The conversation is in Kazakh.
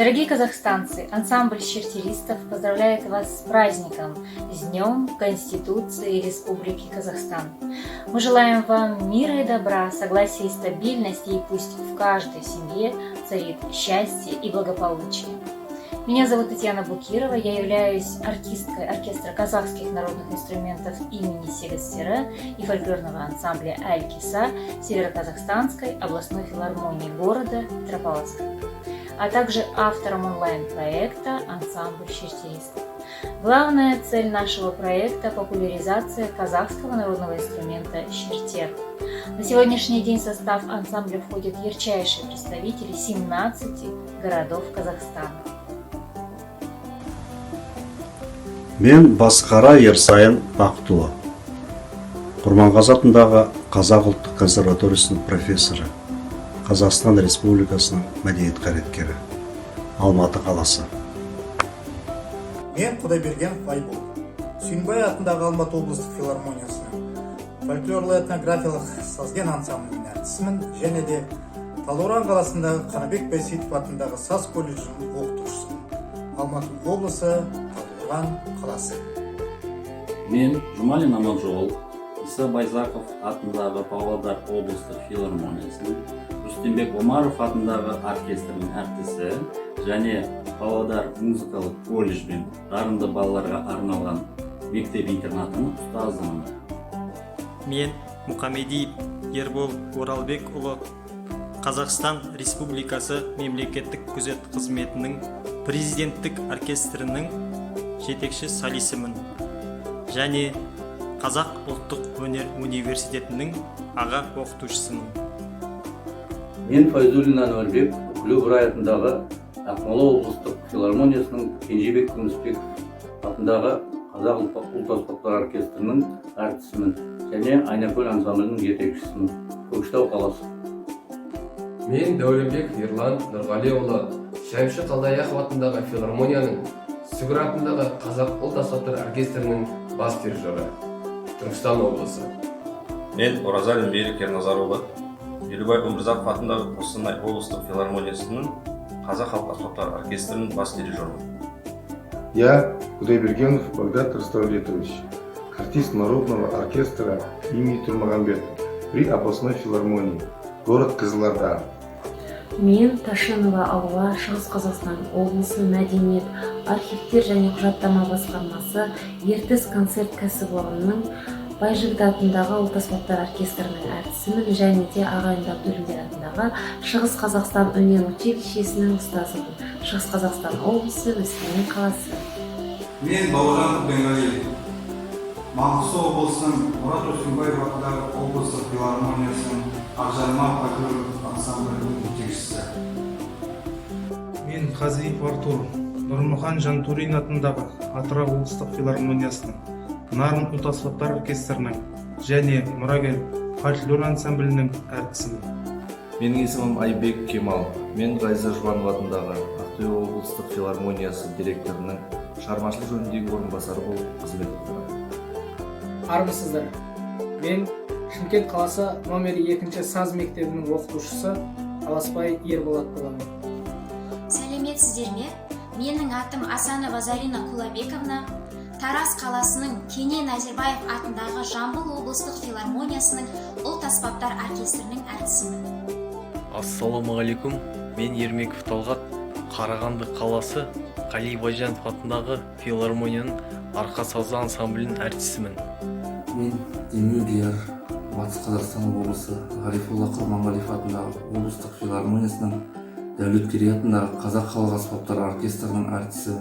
Дорогие казахстанцы, ансамбль чертелистов поздравляет вас с праздником, с Днем Конституции Республики Казахстан. Мы желаем вам мира и добра, согласия и стабильности, и пусть в каждой семье царит счастье и благополучие. Меня зовут Татьяна Букирова, я являюсь артисткой оркестра казахских народных инструментов имени Сегастера и фольклорного ансамбля Аль-Киса Североказахстанской областной филармонии города Петропавловска, а также автором онлайн-проекта «Ансамбль чертелистов». Главная цель нашего проекта – популяризация казахского народного инструмента чертер. На сегодняшний день в состав ансамбля входят ярчайшие представители 17 городов Казахстана. Мен Басқара Ерсайын Бақтұлы, Құрманғазы атындағы Қазақ ұлттық консерваториясының профессоры, Қазақстан Республикасының мәдениет қайраткері, Алматы қаласы. Мен Құдайберген Айбол, Сүйінбай атындағы Алматы облыстық филармониясының фольклорлы-этнографиялық сазген ансамблінің әртісімін, және де Талдықорған қаласындағы Қанабек Байсейітов атындағы саз колледжінің оқытушысымын. Алматы облысы, Талдықорған қаласы. Мен Жұмалин Аманжол, Иса Байзақов атындағы Павлодар облыстық филармониясының, Рүстембек Омаров атындағы оркестрінің әртісі және Павлодар музыкалық колледж бен дарынды балаларға арналған мектеп-интернатының ұстазымын. Мен Мұқамедиев Ербол Оралбекұлы, Қазақстан Республикасы мемлекеттік күзет қызметінің президенттік оркестрінің жетекші солисімін және Қазақ ұлттық өнер университетінің аға оқытушысымын. Мен Файзуллин Ануарбек, Үкілі Ыбырай атындағы Ақмола облыстық филармониясының Кенжебек Күмісбеков атындағы Қазақ ұлт аспаптар оркестрінің әртісімін және Айнакөл ансамблінің жетекшісімін. Көкшетау қаласы. Мен Дәулембек Ерлан Нұрғалиұлы, Шәмші Қалдаяқов атындағы филармонияның Сүгір атындағы Қазақ ұлт аспаптар оркестрінің бас дирижері, Түркістан облысы. Мен Оразалин Берік Ерназарұлы, Елубай Өмірзақов атындағы Қостанай облыстық филармониясының Қазақ халық аспаптар оркестрінің бас дирижерімін. Я, Кудайбергенов Багдад Рставлетович, артист народного оркестра имени Турмагомедова при областной филармонии, город Кызылорда. Мен Ташенова Алуа, Шығыс Қазақстан облысы мәдениет, архивтер және құжаттама басқармасы Ертіс концерт кәсіпорнының Байжігіт атындағы ұлт аспаптар оркестрінің әртісімін және де Ағайынды Абдуллин атындағы Шығыс Қазақстан өнер училищесінің ұстазымын. Шығыс Қазақстан облысы, Өскемен қаласы. Мен Бауыржан Құдайғалиев, Маңғыстау облысының Мұрат Өскенбаев атындағы облыстық филармониясының Ақжарма фольклорлық ансамблінің жетекшісі. Мен Қазиев Артур, Нұрмұхан Жантурин атындағы Атырау облыстық филармониясының Нарын ұлт аспаптар оркестрінің және Мұрагер фольклор ансамблінің әртісімін. Менің есімім Айбек Кемал. Мен Ғайза Жұбанов атындағы Ақтөбе облыстық филармониясы директорының шығармашылық жөніндегі орынбасары болып қызмет етемін. Армысыздар. Мен Шымкент қаласы номер 2 саз мектебінің оқытушысы Аласпай Ерболат боламын. Сәлеметсіздер ме? Менің атым Асанова Зарина Кулабековна, Тараз қаласының Кенен Әзірбаев атындағы Жамбыл облыстық филармониясының ұлт аспаптар оркестрінің әртісімін. Ассаламағалейкум, мен Ермеков Талғат, Қарағанды қаласы Қали Байжанов атындағы филармонияның арқа сазы ансамблінің әртісімін. Мен Демеу Дияр, Батыс Қазақстан облысы Ғарифолла Құрманғалиев атындағы облыстық филармониясының Дәулеткерей атындағы Қазақ халық аспаптар оркестрінің әртісі